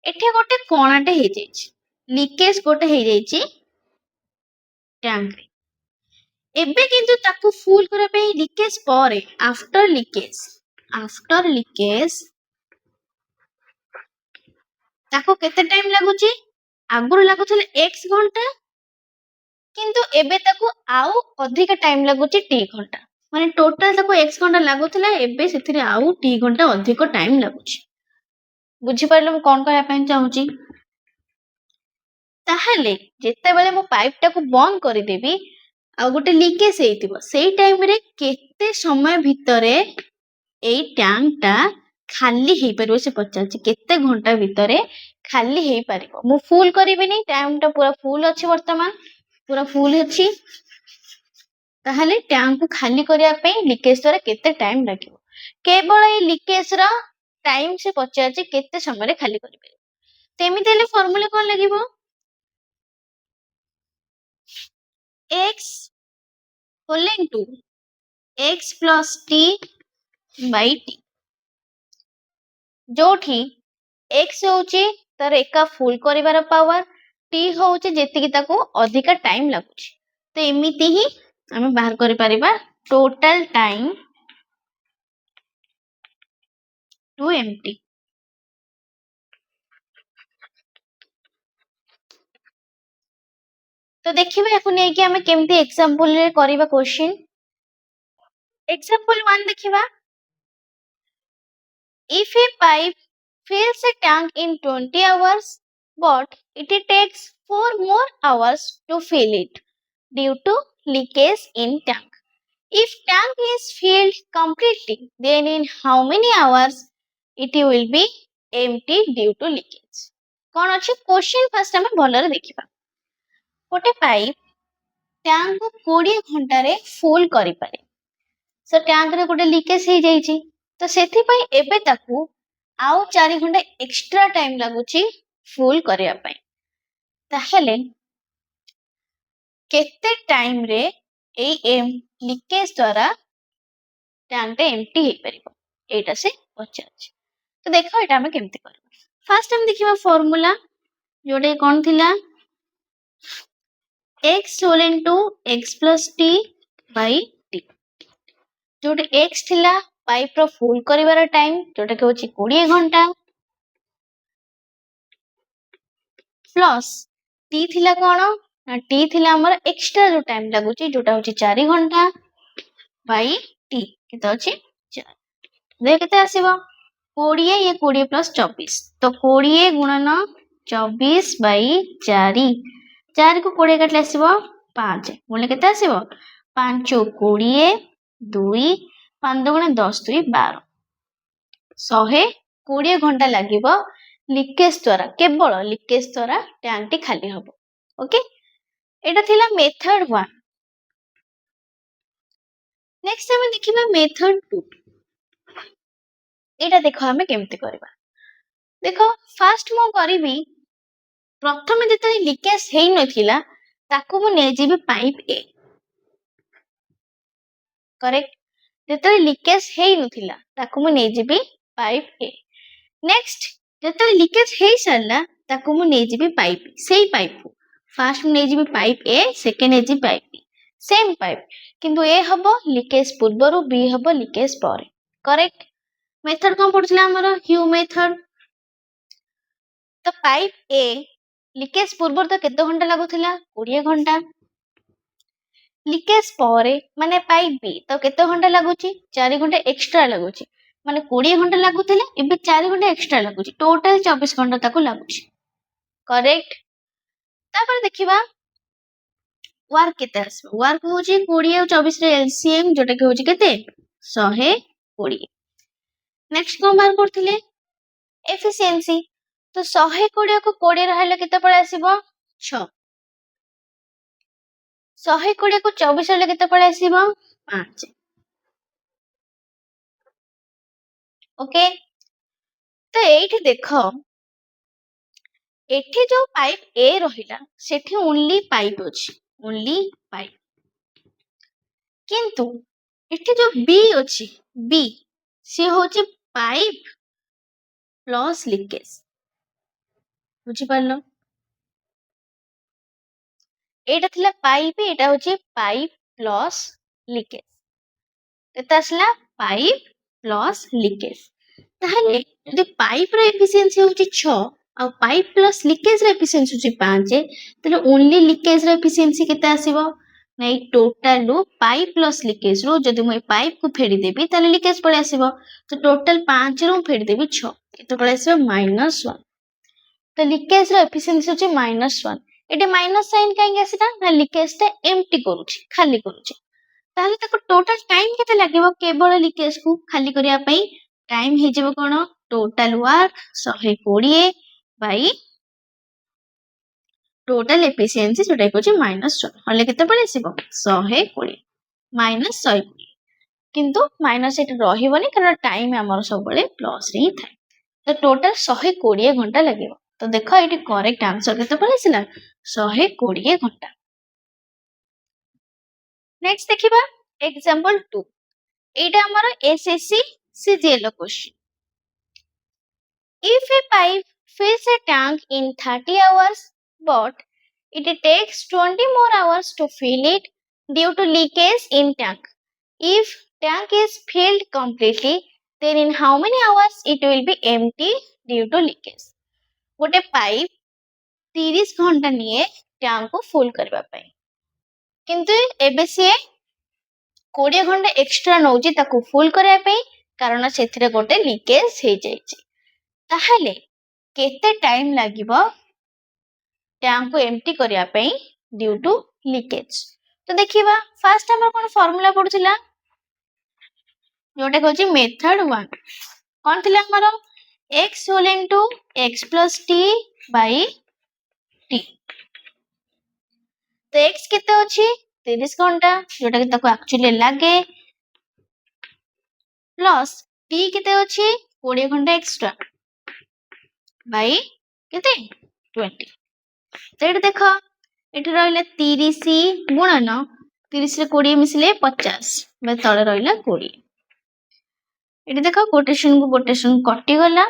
एठे गोटे कोणाटे हे जाईची लीकेज गोटे हे जाईची टैंक रे एबे किंतु ताकू फुल करा पे लीकेज परे आफ्टर लीकेज ताको केते टाइम लागुची आगुर लागुथले x घंटा किंतु एबे ताको आउ अधिक टाइम लागुची t घंटा माने टोटल ताको x घंटा लागुथला एबे सेथिरे आउ t घंटा अधिक टाइम लागुची बुझी पारलो म कोन कहया ପାଇଁ चाहूची ताहले जेते बेले मो पाइप टाको बंद करि देबी आ गोटे लीकेज हेइतिबो सेई टाइम रे केते समय भितरे एई टैंक टा खाली हेई परिबो से पचारची केते घंटा भितरे खाली हेई परिबो मु फुल करिबिनी टैंक टा पूरा फुल अछि वर्तमान पूरा फुल अछि ताहले टैंक को खाली करिया पे लीकेज द्वारा केते टाइम लागिबो केवल ए लीकेज रा टाइम से पचारची केते समय रे खाली करिबे तेमिते ले फार्मूला कोन लागिबो x होलिंग टू x plus t by t जोठी x होउची तार एका फुल करिवार पावर t होउची जेतिकी ताको अधिका टाइम लागुची तो एमिति ही हमें बाहर करि परिबा टोटल टाइम टू एम्प्टी तो देखिबा याकु नै कि हमें केमती एग्जांपल रे करिबा क्वेश्चन एग्जांपल 1 देखिबा if a pipe fills a tank in 20 hours but it takes 4 more hours to fill it due to leakage in tank if tank is filled completely then in how many hours it will be empty due to leakage कौन अच्छी question first हमें भलरे देखिबा गोटे pipe tank को 20 घंटा रे full करि पारे सो टैंक रे गोटे लीकेज हे जाईची तो सेथि पई एबे ताकू आउ 4 घंटा एक्स्ट्रा टाइम लागुची फुल करिया पई ताहले केते टाइम रे ए एम लीकेज द्वारा टैंक एम्प्टी हे परिबो एटा से पचारछि तो देखो एटा हम केमते करबा फर्स्ट हम देखिबा फार्मूला जोडे कोन थिला x whole into x plus t by t जोडे x थिला पाइप रो फुल करिवार टाइम जोटा के होची 20 घंटा प्लस t थिला कोन ना t थिला हमर एक्स्ट्रा जो टाइम लागुची जोटा होची 4 घंटा बाई t केते होची 4 दे केते आसीबो 20 ये 20 प्लस 24 तो 20 गुणन 24 बाई 4 4 को 20 काटले आसीबो 5 बोले केते आसीबो 5 20 2 5 गुणा 10 2 12 120 घंटा लागिबो लीकेज द्वारा केवल लीकेज द्वारा टैंक टी खाली हबो ओके एटा थिला मेथड 1 नेक्स्ट हम देखिबा मेथड 2 एटा देखो हमें केमते करबा देखो फर्स्ट मो करबी प्रथम जते लीकेज हेई नथिला ताकू मु नेजिबी पाइप ए करेक्ट जेतले लीकेज हेई नथिला ताकू मु नेजिबी पाइप ए नेक्स्ट जेतले लीकेज हेई सरला ताकू मु नेजिबी पाइप सेई पाइप फास्ट मु नेजिबी पाइप ए सेकेंड नेजिबी पाइप बी सेम पाइप किंतु ए हबो लीकेज पूर्वरु बी हबो लीकेज पर करेक्ट मेथड कोन पडुछला हमर ह्यू मेथड तो पाइप ए लीकेज पूर्वर तो केते घंटा लागुथिला 20 घंटा लीकेज पर माने पाइप बी तो केते घंटा लागुची 4 घंटा एक्स्ट्रा लागुची माने 20 घंटा लागुथिला एबे 4 घंटा एक्स्ट्रा लागुची टोटल 24 घंटा ताको लागुची करेक्ट तापर देखिबा वर्क केते आसबो वर्क होची 20 और 24 रे एलसीएम जोटा के होची केते 120 नेक्स्ट को मार करथिले एफिशिएंसी तो 120 को 20 रहले केते पळे आसीबो 6 120 को 24 रहले केते पळे आसीबो 5 ओके तो एठी देखो एठी जो पाइप ए रहिला सेठी ओनली पाइप अछि ओनली पाइप किंतु एठी जो बी अछि बी से होची पाइप प्लस लीकेज बुझी पारलो एटा थिला पाइप एटा होची पाइप प्लस लीकेज केते आसला पाइप प्लस लीकेज ताहले जदि पाइप रो एफिशिएंसी होची 6 और पाइप प्लस लीकेज रो एफिशिएंसी होची 5 ताहले ओनली लीकेज रो एफिशिएंसी केते आसीबो नै टोटल रो पाइप प्लस लीकेज रो जदि मैं पाइप को फेडी देबी ताहले लीकेज पळे आसीबो तो टोटल 5 रो फेडी देबी 6 केते पळे आसीबो -1 तो लीकेज रो एफिशिएंसी होची -1 एटे माइनस साइन काहे आसीना ना लीकेज ता एम्प्टी करूची खाली करूची ताहले ताको टोटल टाइम केते लागिबो केवल लीकेज को खाली करिया पई टाइम हे जेबो कोन total work 120 by total efficiency जोटा होची -1 हले केते पळे आसीबो 120 माइनस 120 किंतु माइनस एट रहिबोनी कारण टाइम हमर सब बळे प्लस रे ही थाए तो टोटल 120 घंटा लागिबो तो देखो एटी करेक्ट आंसर केते पळे आसीला 120 घंटा नेक्स्ट देखिबा एग्जांपल 2 एटा हमर SSC CGL question if a pipe fills a tank in 30 hours but it takes 20 more hours to fill it due to leakage in tank if tank is filled completely then in how many hours it will be empty due to leakage गोटे pipe 30 घंटा निये tank को full करबा पई किंतु एबे से 20 घंटा एक्स्ट्रा नौजी ताको फुल करबा पई कारण सेथिरे गोटे लीकेज हे जायछि ताहले केते टाइम लागिबो टैंक को एम्प्टी करबा पई ड्यू टू लीकेज तो देखिबा फर्स्ट हमर कोन फार्मूला पडुथिला जोटा कहछि मेथड 1 कोन थिला हमर x whole into x plus t by t तो x केते अछि 30 घंटा जोटा कि ताको एक्चुअली लागे प्लस t केते अछि 20 घंटा एक्स्ट्रा बाई केते 20 तो एट देखो एठी रहले 30 गुणन 30 रे 20 मिसले 50 बे तळे रहला 20 एठी देखो कोटेशन कटि गला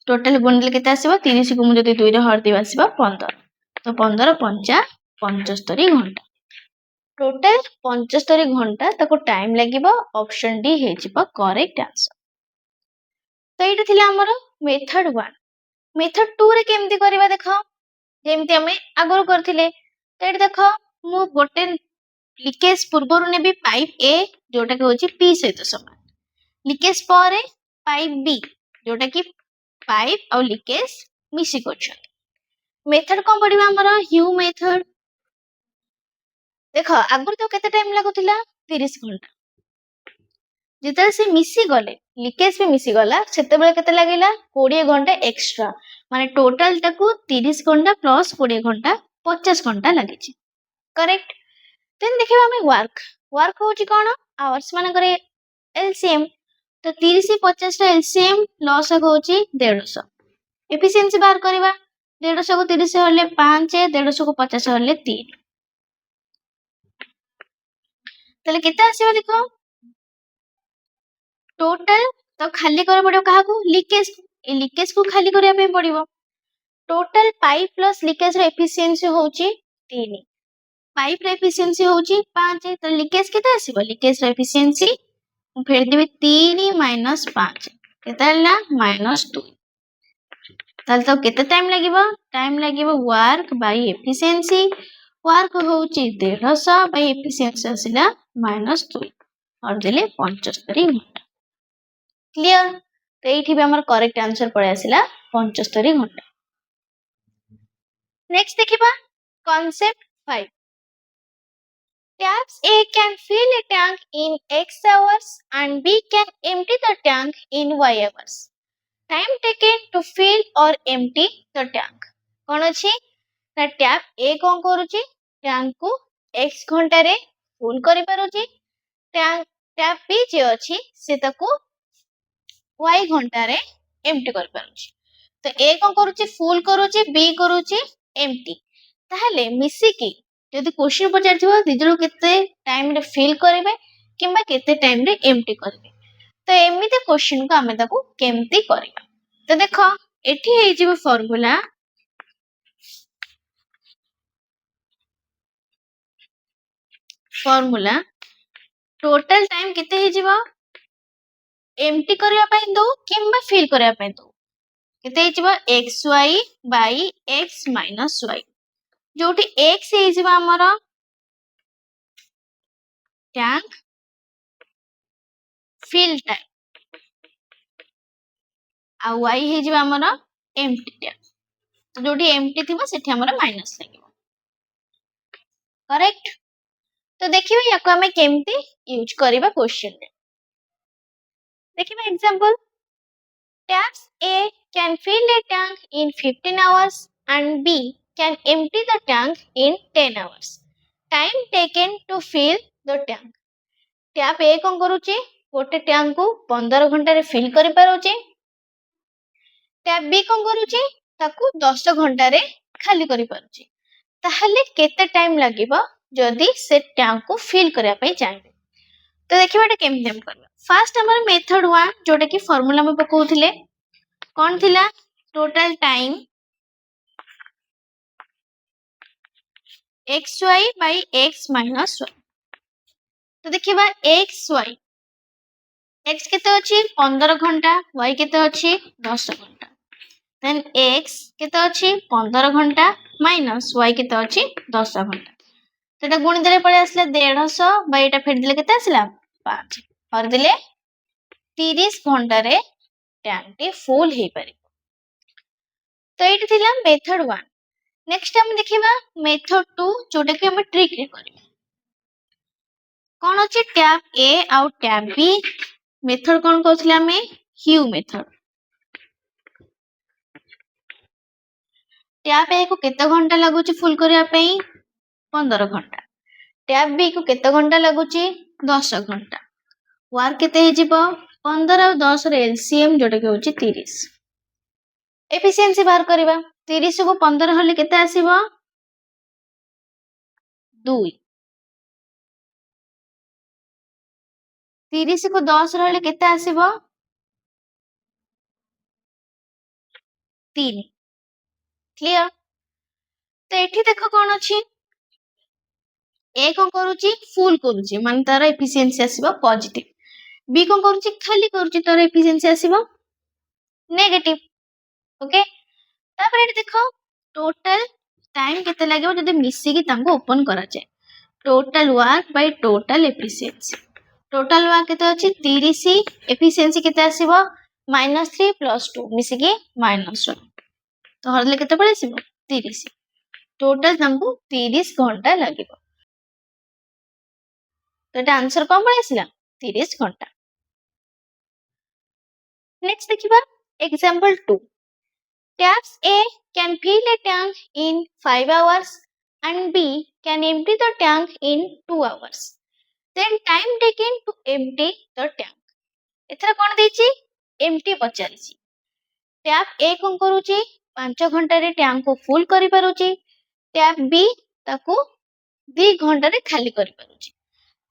टोटल गुणले केते आसीबो 30 को मु जति 2 रे हर दिबा आसीबो 15 तो 15 5 75 घंटा टोटल 75 घंटा ताको टाइम लागिबो ऑप्शन डी हे जिबो करेक्ट आंसर तो एटा थिला हमर मेथड 1 मेथड 2 रे केमति करबा देखो जेमति हमें आगरो करथिले तो एटा देखो मु गोटे लीकेज पूर्वरु नेबी पाइप ए जोटा के होची पी सहित समान लीकेज पर पाइप बी जोटा कि पाइप और लीकेज मिसी करछन मेथड कोन पडिबा हमर ह्यू मेथड देखो आगुर तो केते टाइम लागुथिला 30 घंटा जेते से मिसी गले लीकेज भी मिसी गला सेते बेले केते लागिला 20 घंटा एक्स्ट्रा माने टोटल ताकू 30 घंटा प्लस 20 घंटा 50 घंटा लागिछि करेक्ट देन देखिबा हमें वर्क होची कोन आवर्स माने करे एलसीएम तो 30 50 रा एलसीएम लॉस होची 150 एफिशिएंसी बाहर करबा 150 को 30 हेले 5, 150 को 50 हेले 3। ताले केते आसीबो देखो टोटल तो खाली करे पड़ियो काहाकू लीकेज ए लीकेज को खाली करिया पे पड़ियो टोटल पाइप प्लस लीकेज रो एफिशिएंसी होउची 3 पाइप रो एफिशिएंसी होउची 5 तो लीकेज केते आसीबो लीकेज रो एफिशिएंसी मु फेर देबी 3 माइनस 5 केते हला -2 ताले तो केते टाइम लागिबो वर्क बाय एफिशिएंसी वर्क होउची 150 बाय एफिशिएंसी आसिला -2 और देले 75 घंटा क्लियर तो एठी भी हमर करेक्ट आंसर पळे आसिला 75 घंटा नेक्स्ट देखिबा concept 5 taps A can fill a tank in X hours and B can empty the tank in Y hours time taken to fill or empty the tank कोन अछि ना tap A कोन करूची tank को x घंटा रे full करि पारुची tap B J अछि से ताको y घंटा रे एम्प्टी करि पारुची तो ए कोन करूची फुल करूची बी करूची एम्प्टी ताहले मिसी की जदि क्वेश्चन पचारथिबो दिजरो केते टाइम रे फिल करबे किंबा केते टाइम रे एम्प्टी करबे तो एमिते क्वेश्चन को हमें ताको केमती करबा तो देखो एठी हे जिवो फार्मूला टोटल टाइम केते हे जिवो एम्प्टी करबा पई दो किंबा फिल करबा पई दो केते हे जिवो xy by x minus y जोटी x हे जिवो हमर टैंक फिल टाइम आ y हे जिवो हमर एम्प्टी टैंक तो जोटी एम्प्टी थिबो सेठी हमर माइनस लागिबो करेक्ट तो देखिबे याको हमें केमती यूज करबा क्वेश्चन रे देखिबे example taps A can fill a tank in 15 hours and B can empty the tank in 10 hours time taken to fill the tank tap A कोन करूची गोटे टैंक को 15 घंटा रे फिल करि पारुची टैप बी कोन करूची ताकू 10 घंटा रे खाली करि पारुची ताहले केते टाइम लागिबो जदी से टैंक को फिल करिया पई चाहिबे तो देखिबा एटा केमते हम करबा फर्स्ट हमर मेथड 1 जोटा कि फार्मूला में पकोउथिले कोन थिला total time xy by x minus y तो देखिबा xy x केते अछि 15 घंटा y केते अछि 10 घंटा देन x केते अछि 15 घंटा माइनस y केते अछि 10 घंटा तो एटा गुणी देले पळे आसले 150 बाय एटा फेर देले केते आसला 5 और देले 30 घंटा रे टैंक टी फुल हे पारे तो एटी थिला मेथड 1 नेक्स्ट हम देखिबा मेथड 2 जोटा कि हम ट्रिक रे करबा कोन अछि टैप ए आउ टैप बी मेथड कोन कहथिला हमें ह्यू मेथड टैप ए को केते घंटा लागुची फुल करिया पई 15 घंटा टैप बी को केते घंटा लागुची 10 घंटा वर्क केते हे जिवो 15 और 10 रे एलसीएम जोटा कि होची 30 एफिशिएंसी बाहर करबा 30 को 15 हले केते आसीबो 2 30 को 10 रहले केते आसीबो 3 क्लियर तो एठी देखो कोन अछि ए कोन करूची फुल करूची माने तार एफिशिएंसी आसीबो पॉजिटिव बी कोन करूची खाली करूची तार एफिशिएंसी आसीबो नेगेटिव ओके तापर एठी देखो टोटल टाइम केते लागेबो जदि मिसी की तांको ओपन करा जाय total work by total efficiency total work केते अछि 30 एफिशिएंसी केते आसीबो -3 + 2 मिसी की -1 तो हरले केते पळे आसीबो 30 टोटल तांको 30 घंटा लागेबो तो एटा आंसर कोन पळे आसिला 30 घंटा नेक्स्ट देखिबा example 2 taps A can fill a tank in 5 hours and B can empty the tank in 2 hours then time taken to empty the tank एथरा कोन देछि empty पचारिछि टैप ए कोन करूछि 5 घंटे टैंक को फुल करि पारुची, tap B ताकू 2 घंटे खाली करि पारुची।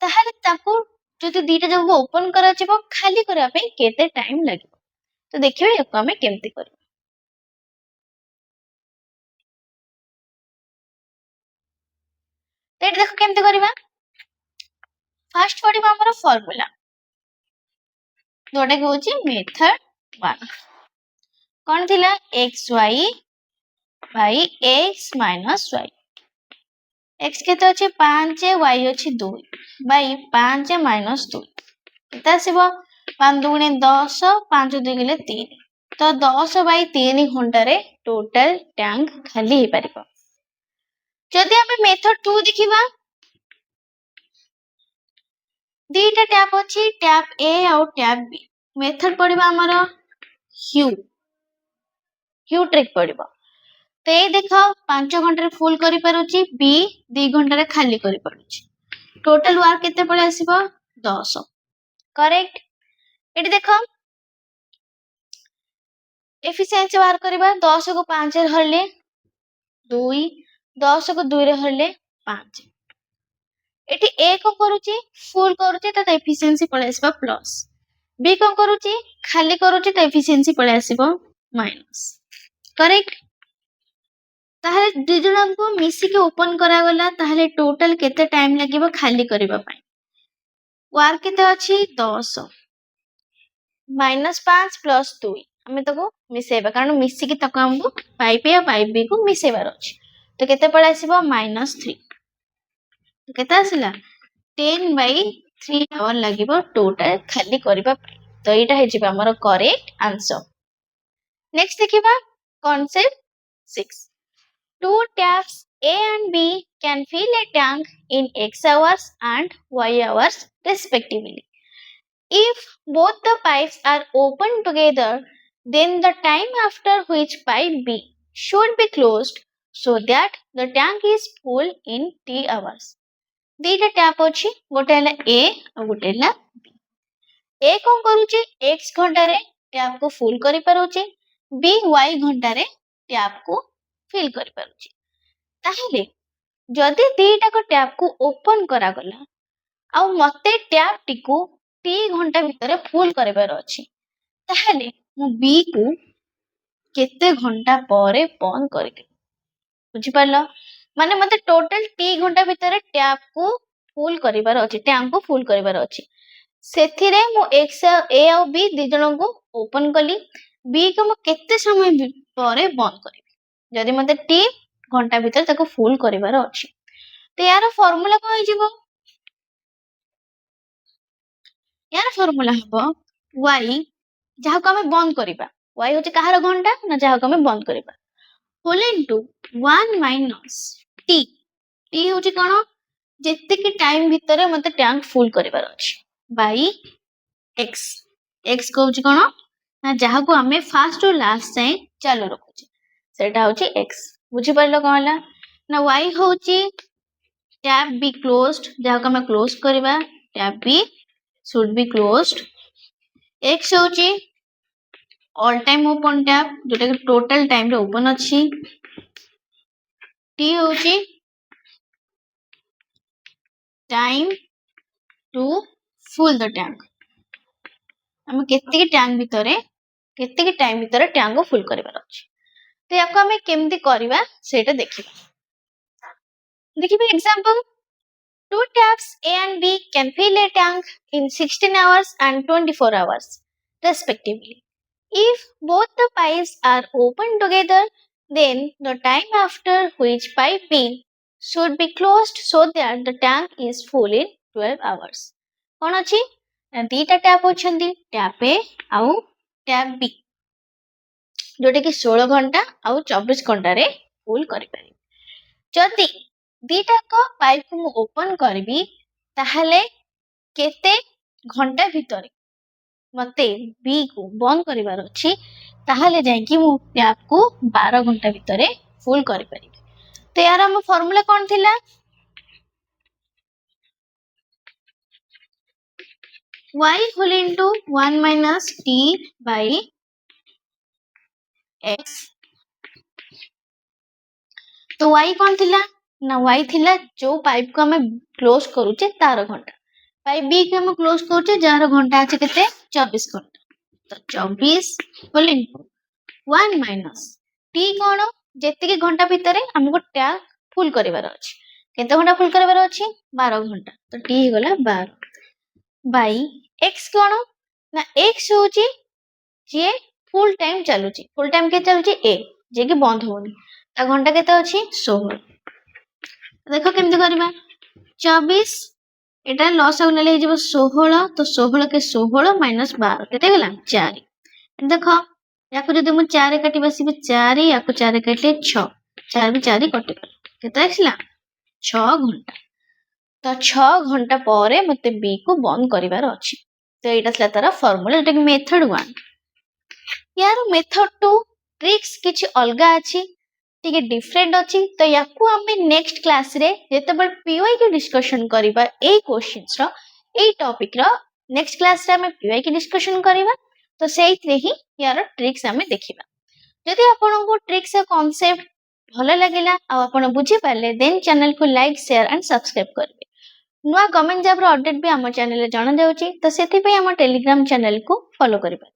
ताहाले ताकू जदि दीटा जब ओपन करा जिवो खाली करिया पे केते टाइम लागिवो। तो देखियो याको हमें केमती करबा। तो एटी देखो केमती करबा। फर्स्ट पड़िबा हमर फार्मूला जोटा कि होची मेथड 1। कौन थिला xy by x minus y। x केते अछि 5 y अछि 2 by 5 minus 2 केते आसीबो 5 दुगुणे 10 5 2 गेले 3। तो 10 by 3 घंटा रे टोटल टैंक खाली हे परिबो। जदि हमें मेथड 2 देखिबा दीटा टैप अछि टैप ए और टैप बी। मेथड पड़िबा हमर क्यू ट्रिक पड़िबो। तो ये देखो 5 घंटे फुल करि पारुची, बी 2 घंटे खाली करि पारुची। टोटल वर्क केते पळे आसीबो 10। करेक्ट। एटी देखो एफिशिएंसी बाहर करबा 10 को 5 रे हरले 2, 10 को 2 रे हरले 5। एटी ए को करूची फुल करूची तो एफिशिएंसी पळे आसीबा प्लस, बी को करूची खाली करूची तो एफिशिएंसी पळे आसीबो माइनस। करेक्ट। ताहले दु जण को मिसी के ओपन करा गला ताहले टोटल केते टाइम लागिबो खाली करबा पई। वर्क केते अछि 10 माइनस 5 प्लस 2 हमें तको मिसेबा कारण मिसी के तको हमको पाइप या पाइप बी को मिसेबार अछि। तो केते पळे आसीबो -3। तो केते आसिला 10/3 आवर लागिबो टोटल खाली करबा पई। तो एटा हे जिबा हमर करेक्ट आंसर। नेक्स्ट देखिबा concept 6। Two taps A and B can fill a tank in X hours and Y hours respectively. If both the pipes are open together, then the time after which pipe B should be closed so that the tank is full in T hours. दीटा tap अछि गोटे हला A और गोटे हला B। A कोन करूची X घंटा रे टैप को फुल करि पारुची, B Y घंटा रे टैप को फिल करि पारुची। ताहले जदि दीटा को टैप को ओपन करा गला आ मते टैप टिकू टी घंटा भितर फुल करबार अछि, ताहले मु बी को केते घंटा परे बंद करके बुझी पारलो। माने मते टोटल टी घंटा भितर टैप को फुल करबार अछि, टैंक को फुल करबार अछि। सेथिरे मु एक्स ए और बी दि जण को ओपन कली, बी को मु केते समय परे बंद करबी जदि मते टी घंटा भितर ताको फुल करबार अछि। तो यार फार्मूला को हिजिबो, यार फार्मूला हबो y जहा को हमें बंद करबा, y होचे कहार घंटा ना जहा को हमें बंद करबा whole into 1 minus t। t होचे कोन जेते के टाइम भितर मते टैंक फुल करबार अछि बाय x। x को होचे कोन ना जहा को हमें फर्स्ट और लास्ट जाए चालू रखुचे सेटा होचे x। बुझी पारलो कोन हला ना y होची टैप बी क्लोज्ड जहा को हमें क्लोज करबा, tap B should be closed। x होची ऑल टाइम ओपन टैप जोटा कि टोटल टाइम रे ओपन अछि। t होची time to full the tank, हम केते के टैंक भितरे केते के टाइम भितरे टैंक को फुल करबार अछि। तो याको हमें केमती करबा सेटा देखिबा। देखिबा example two taps A and B can fill a tank in 16 hours and 24 hours respectively. If both the pipes are open together, then the time after which pipe B should be closed so that the tank is full in 12 hours. कौन अछि दीटा tap होछंदी tap ए आउ tap B Jote कि 16 घंटा आउ 24 घंटा रे full करि पारि। जदि दीटा को पाइप को मु ओपन करबी ताहले केते घंटा भितर मते बी को बंद करिवार अछि, ताहले जाय कि मु टैप को 12 घंटा भितर फुल करि पारि। तो यार हम फार्मूला कोन थिला y whole into 1 minus t by x तो y कौन थिला ना y थिला जो पाइप को हमें क्लोज करूचे तार घंटा पाइप b को हम क्लोज करूचे जार घंटा अछि केते 24 घंटा तो 24 होल इनटू 1 माइनस t कोन जेतिके घंटा भितरे हमको टैंक फुल करिवार अछि केते घंटा फुल करिवार अछि 12 घंटा तो t हे गला 12 बाई x कोन ना x होची जे फुल टाइम के चलुची a जे कि बंद होनी ता घंटा केते अछि 16 देखो केमती करबा 24 एटा लॉस आउ नेले जेबो 16 तो 16 के 16 माइनस 12 केते गेला 4 देखो याको जदि मु 4 काटी बसिबे 4 याको 4 काटले 6 4 भी 4 कटि केते आछला 6 घंटा तो 6 घंटा परे मते बी को बंद करिवार अछि तो एटा सला तारा फार्मूला एटा मेथड 1 यार मेथड 2 ट्रिक्स किछि अलगा अछि टिके डिफरेंट अछि तो याकू हमें नेक्स्ट क्लास रे जेतेबल पीवाई के डिस्कशन करिबा ए क्वेश्चंस रो ए टॉपिक रो नेक्स्ट क्लास रे हमें पीवाई के डिस्कशन करिबा तो सेइथरे ही यार ट्रिक्स हमें देखिबा जदि आपन को ट्रिक्स ए कांसेप्ट भलो लागिला आ आपन बुझी पाले देन चैनल को लाइक शेयर एंड सब्सक्राइब करबे नुआ कमेंट जब रो अपडेट भी हमर चैनल रे जणा देउची तो सेति पे हमर टेलीग्राम चैनल को फॉलो करबे।